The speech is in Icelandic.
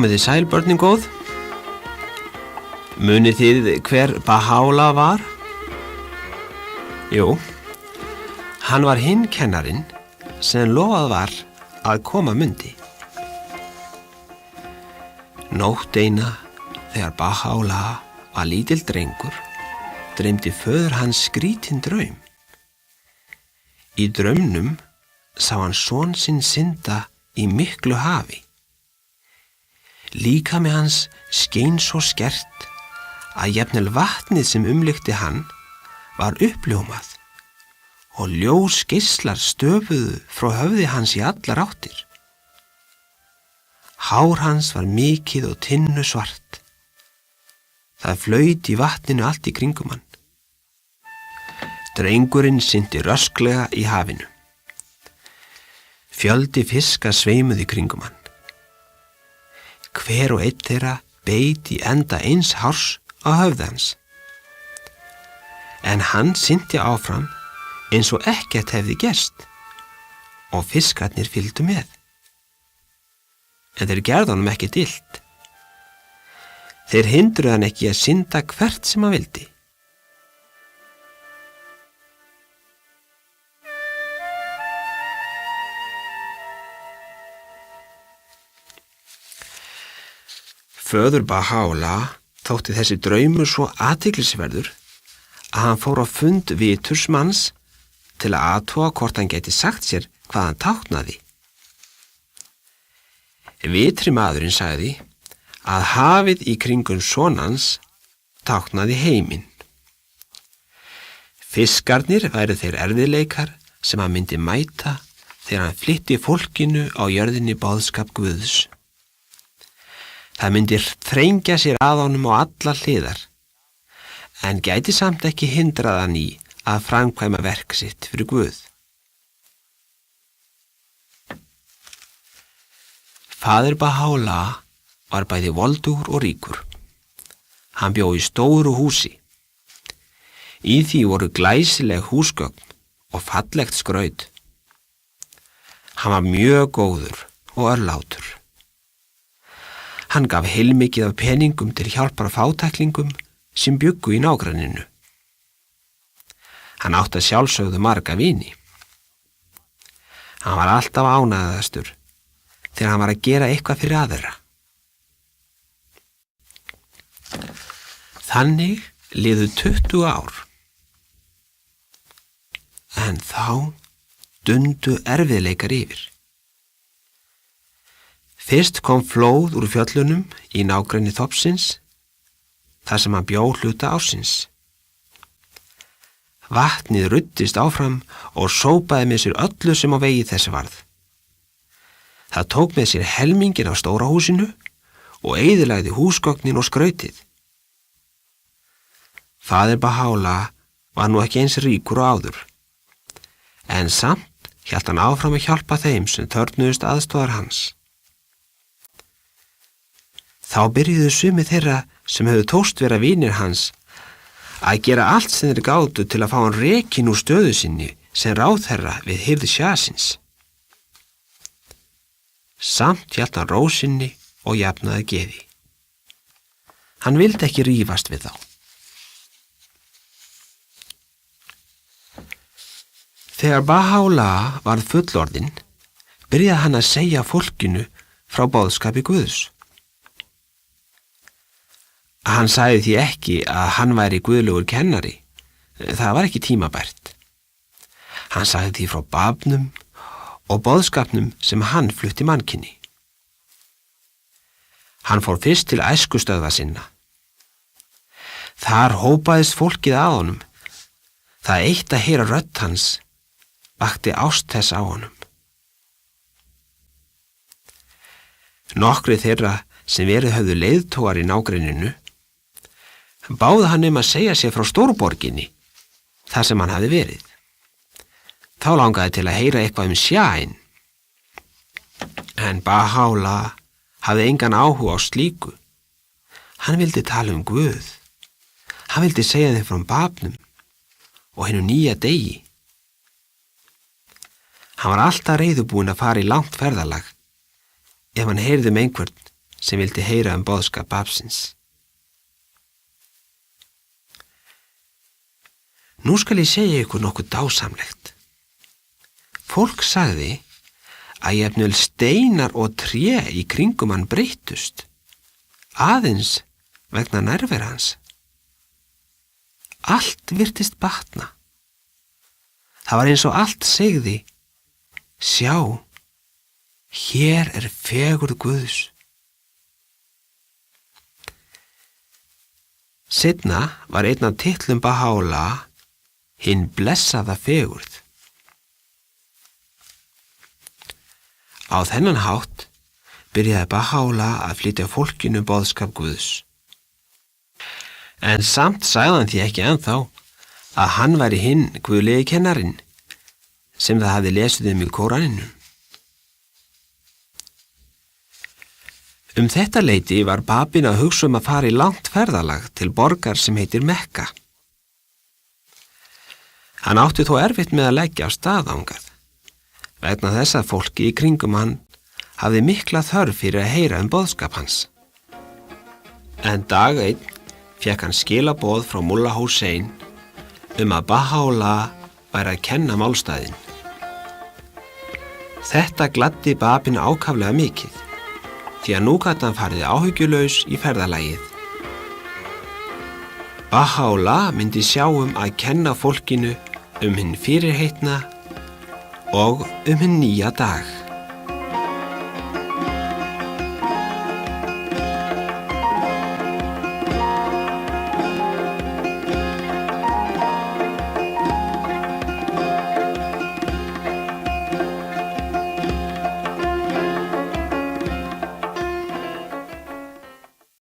Komiði sæl, börnin góð. Munið þið hver Baha'u'llah var? Jú, hann var hinn kennarinn sem lofað var að koma mundi. Nótt eina þegar Baha'u'llah var lítill drengur, dreymdi föður hans skrítinn draum. Í draumnum sá hann son sinn synda í miklu hafi. Líkami hans skein svo skert að jafnvel vatnið sem umlykti hann var uppljómað og ljós geislar stöfuðu frá höfði hans í allar áttir. Hár hans var mikið og tinnu svart. Það flaut í vatninu allt í kringum hann. Drengurinn synti rösklega í hafinu. Fjöldi fiska sveimuðu í kringum hann. Hver og einn þeirra beit í enda eins hárs á höfði hans. En hann synti áfram eins og ekkert hefði gerst og fiskarnir fylgdu með. En þeir gerðu honum ekki illt. Þeir hindruðu hann ekki að synda hvert sem hann vildi. Föður Baha'u'llah þótti þessi draumur svo athyglisverður að hann fór á fund vitursmanns til að athuga hvort hann gæti sagt sér hvað hann táknaði. Vitri maðurinn sagði að hafið í kringum son hans táknaði heiminn. Fiskarnir væru þeir erfiðleikar sem hann myndi mæta þegar hann flytti fólkinu á jörðinni boðskap Guðs. Það myndi þrengja sér að honum á allar hliðar, en gæti samt ekki hindrað hann í að framkvæma verk sitt fyrir Guð. Faðir Baha'u'llah var bæði voldugur og ríkur. Hann bjó í stóru húsi. Í því voru glæsileg húsgögn og fallegt skraut. Hann var mjög góður og örlátur. Hann gaf heilmikið af peningum til hjálpar fátæklingum sem bjuggu í nágrenninu. Hann átti að sjálfsögðu marga vini. Hann var alltaf ánægðastur þegar hann var að gera eitthvað fyrir aðra. Þannig liðu 20 ár. En þá dundu erfiðleikar yfir. Fyrst kom flóð úr fjöllunum í nágrenni þorpsins, þar sem hann bjó hluta ársins. Vatnið ruddist áfram og sópaði með sér öllu sem á vegi þess varð. Það tók með sér helmingin á stóra húsinu og eyðilagði húsgögnin og skrautið. Faðir Baha'u'llah var nú ekki eins ríkur og áður, en samt hélt hann áfram að hjálpa þeim sem þörfnuðust aðstoðar hans. Þá byrjuðu sumir þeirra sem höfðu tókst vera vinir hans að gera allt sem þeir gátu til að fá hann rekinn úr stöðu sinni sem ráðherra við hirð Shahsins. Samt hélt hann ró sinni og jafnaði geði. Hann vildi ekki rífast við þá. Þegar Baha'u'llah varð fullorðinn, byrjaði hann að segja fólkinu frá boðskapi Guðs. Hann sagði því ekki að hann væri guðlegur kennari. Það var ekki tímabært. Hann sagði því frá babnum og boðskapnum sem hann flutti mannkyni. Hann fór fyrst til æskustöðva sinna. Þar hópaðist fólkið að honum. Það eitt að heyra rödd hans vakti ást þess á honum. Nokkrir þeirra sem verið höfðu leiðtogar í nágrenninu báði hann að segja sér frá stórborginni, þar sem hann hafði verið. Þá langaði til að heyra eitthvað Shahinn. En Baha'u'llah hafði engan áhuga á slíku. Hann vildi tala Guð. Hann vildi segja þeim frá babnum og hinu nýja degi. Hann var alltaf reiðubúinn að fara í langt ferðalag ef hann heyrði einhvern sem vildi heyra boðskap Babsins. Nú skal ég segja ykkur nokkuð dásamlegt. Fólk sagði að jafnvel steinar og tré í kringum hann breyttust, aðeins vegna nærveru hans. Allt virtist batna. Það var eins og allt segði: sjá, hér fegurð Guðs. Seinna var einn af titlum Baha'u'lláh hin blessaða fegurð. Á þennan hátt byrjaði Baha'u'lláh að flytja fólkinu boðskap Guðs. En samt sagði hann því ekki ennþá að hann væri hinn guðlegi kennarinn sem það hafði lesið í Kóraninum. Þetta leyti var Babin að hugsa að fara í langt ferðalag til borgar sem heitir Mekka. Hann átti þó erfitt með að leggja af stað þangað, vegna þess að fólki í kringum hann hafði mikla þörf fyrir að heyra boðskap hans. En dag einn fékk hann skilaboð frá Mulla Hussein að Baha'u'lláh væri að kenna málstæðin. Þetta gladdi Babin ákaflega mikið, því að nú gat hann farið áhyggjulaus í ferðalagið. Baha'u'lláh myndi sjá að kenna fólkinu hinn fyrirheitna og hinn nýja dag.